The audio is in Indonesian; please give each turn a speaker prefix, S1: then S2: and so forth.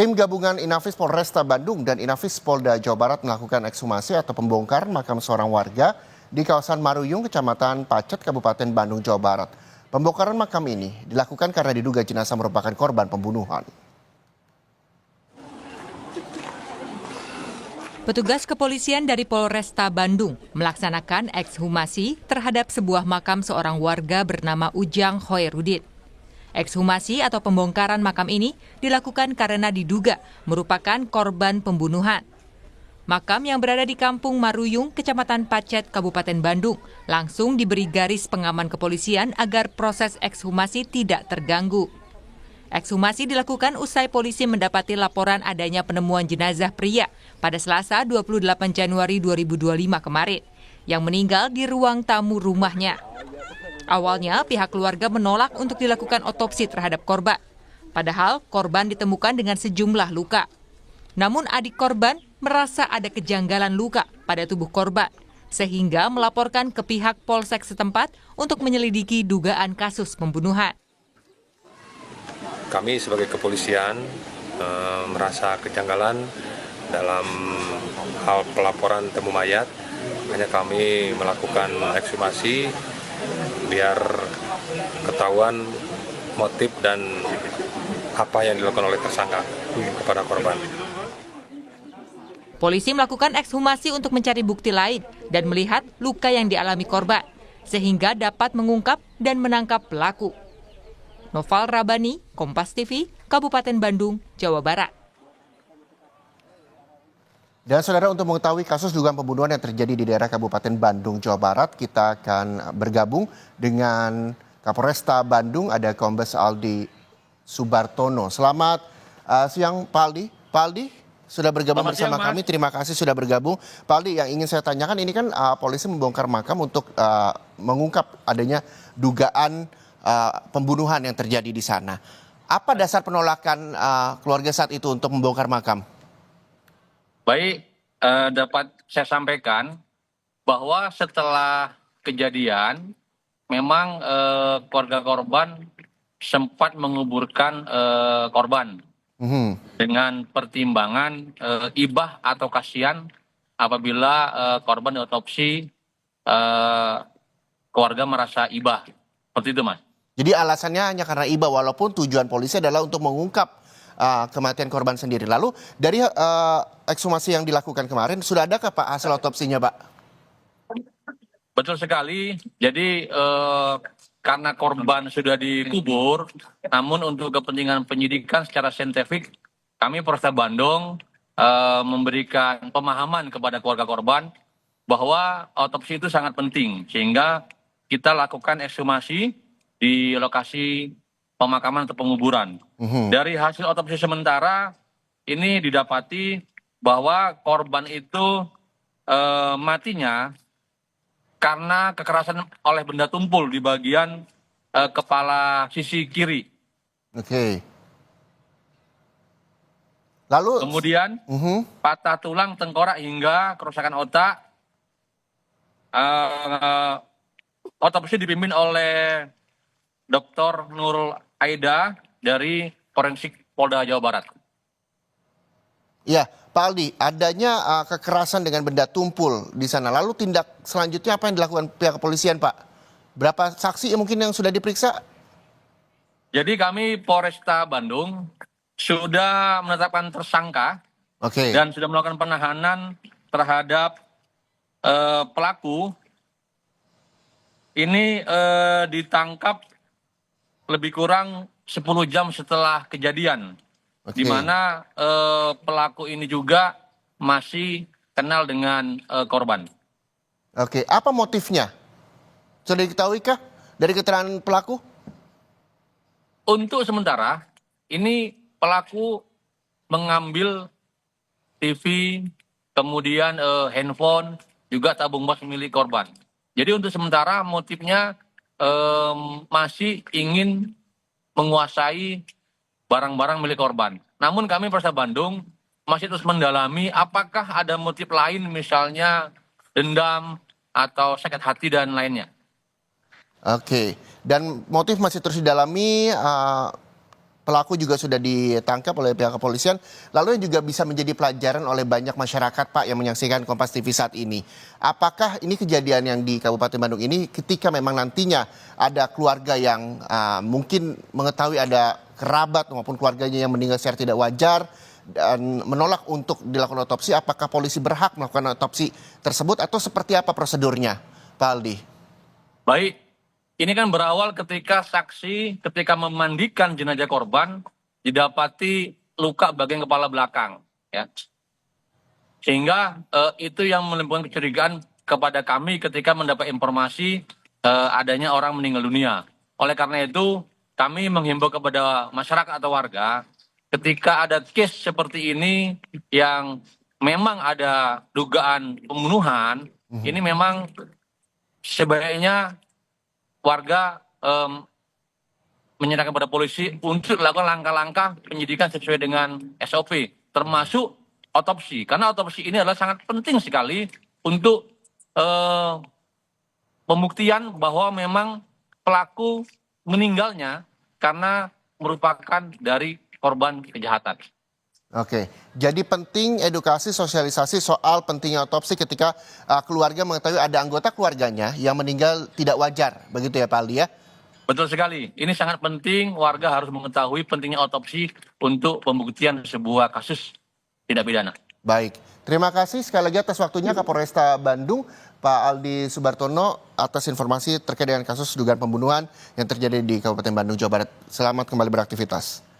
S1: Tim gabungan Inafis Polresta Bandung dan Inafis Polda Jawa Barat melakukan ekshumasi atau pembongkaran makam seorang warga di kawasan Maruyung, Kecamatan Pacet, Kabupaten Bandung, Jawa Barat. Pembongkaran makam ini dilakukan karena diduga jenazah merupakan korban pembunuhan.
S2: Petugas kepolisian dari Polresta Bandung melaksanakan ekshumasi terhadap sebuah makam seorang warga bernama Ujang Hoerudin. Ekshumasi atau pembongkaran makam ini dilakukan karena diduga merupakan korban pembunuhan. Makam yang berada di Kampung Maruyung, Kecamatan Pacet, Kabupaten Bandung, langsung diberi garis pengaman kepolisian agar proses ekshumasi tidak terganggu. Ekshumasi dilakukan usai polisi mendapati laporan adanya penemuan jenazah pria pada Selasa 28 Januari 2025 kemarin, yang meninggal di ruang tamu rumahnya. Awalnya pihak keluarga menolak untuk dilakukan otopsi terhadap korban. Padahal korban ditemukan dengan sejumlah luka. Namun adik korban merasa ada kejanggalan luka pada tubuh korban, sehingga melaporkan ke pihak Polsek setempat untuk menyelidiki dugaan kasus pembunuhan.
S3: Kami sebagai kepolisian merasa kejanggalan dalam hal pelaporan temu mayat. Hanya kami melakukan ekshumasi biar ketahuan motif dan apa yang dilakukan oleh tersangka kepada korban.
S2: Polisi melakukan ekshumasi untuk mencari bukti lain dan melihat luka yang dialami korban, sehingga dapat mengungkap dan menangkap pelaku. Noval Rabani, Kompas TV, Kabupaten Bandung, Jawa Barat.
S1: Dan saudara, untuk mengetahui kasus dugaan pembunuhan yang terjadi di daerah Kabupaten Bandung, Jawa Barat, kita akan bergabung dengan Kapolresta Bandung, ada Kombes Aldi Subartono. Selamat siang Pak Aldi. Pak Aldi sudah bergabung bersama kami, terima kasih sudah bergabung. Pak Aldi, yang ingin saya tanyakan ini kan polisi membongkar makam untuk mengungkap adanya dugaan pembunuhan yang terjadi di sana. Apa dasar penolakan keluarga saat itu untuk membongkar makam?
S4: Baik, dapat saya sampaikan bahwa setelah kejadian, memang keluarga korban sempat menguburkan korban dengan pertimbangan ibah atau kasihan apabila korban diotopsi, keluarga merasa ibah. Seperti itu, Mas.
S1: Jadi alasannya hanya karena iba, walaupun tujuan polisi adalah untuk mengungkap kematian korban sendiri. Lalu dari ekshumasi yang dilakukan kemarin, sudah adakah Pak hasil otopsinya, Pak?
S4: Betul sekali. Jadi karena korban sudah dikubur, namun untuk kepentingan penyidikan secara saintifik, kami Polresta Bandung memberikan pemahaman kepada keluarga korban bahwa otopsi itu sangat penting, sehingga kita lakukan ekshumasi di lokasi pemakaman atau penguburan. Dari hasil otopsi sementara ini didapati bahwa korban itu matinya karena kekerasan oleh benda tumpul di bagian kepala sisi kiri.
S1: Oke. Lalu
S4: kemudian patah tulang, tengkorak hingga kerusakan otak. Otopsi dipimpin oleh Dr. Nurul Aida dari Forensik Polda Jawa Barat.
S1: Ya, Pak Aldi, adanya kekerasan dengan benda tumpul di sana. Lalu tindak selanjutnya apa yang dilakukan pihak kepolisian, Pak? Berapa saksi mungkin yang sudah diperiksa?
S4: Jadi kami Polresta Bandung sudah menetapkan tersangka dan sudah melakukan penahanan terhadap pelaku. Ini ditangkap lebih kurang 10 jam setelah kejadian, di mana pelaku ini juga masih kenal dengan korban.
S1: Oke, apa motifnya? Sudah diketahui kah dari keterangan pelaku?
S4: Untuk sementara, ini pelaku mengambil TV, kemudian handphone, juga tabung gas milik korban. Jadi untuk sementara motifnya masih ingin menguasai barang-barang milik korban. Namun kami Polresta Bandung masih terus mendalami apakah ada motif lain, misalnya dendam atau sakit hati dan lainnya.
S1: Oke, dan motif masih terus didalami pelaku juga sudah ditangkap oleh pihak kepolisian, lalu yang juga bisa menjadi pelajaran oleh banyak masyarakat, Pak, yang menyaksikan Kompas TV saat ini. Apakah ini kejadian yang di Kabupaten Bandung ini ketika memang nantinya ada keluarga yang mungkin mengetahui ada kerabat maupun keluarganya yang meninggal secara tidak wajar dan menolak untuk dilakukan otopsi, apakah polisi berhak melakukan otopsi tersebut atau seperti apa prosedurnya, Pak Aldi?
S4: Baik, ini kan berawal ketika saksi ketika memandikan jenazah korban didapati luka bagian kepala belakang, ya. Sehingga itu yang menimbulkan kecurigaan kepada kami ketika mendapat informasi adanya orang meninggal dunia. Oleh karena itu, kami menghimbau kepada masyarakat atau warga ketika ada case seperti ini yang memang ada dugaan pembunuhan, ini memang sebaiknya warga menyerahkan kepada polisi untuk melakukan langkah-langkah penyidikan sesuai dengan SOP, termasuk otopsi. Karena otopsi ini adalah sangat penting sekali untuk pembuktian bahwa memang pelaku meninggalnya karena merupakan dari korban kejahatan.
S1: Oke, jadi penting edukasi sosialisasi soal pentingnya otopsi ketika keluarga mengetahui ada anggota keluarganya yang meninggal tidak wajar, begitu ya Pak Aldi ya?
S4: Betul sekali, ini sangat penting warga harus mengetahui pentingnya otopsi untuk pembuktian sebuah kasus tindak pidana.
S1: Baik, terima kasih sekali lagi atas waktunya Kapolresta Bandung, Pak Aldi Subartono, atas informasi terkait dengan kasus dugaan pembunuhan yang terjadi di Kabupaten Bandung, Jawa Barat. Selamat kembali beraktivitas.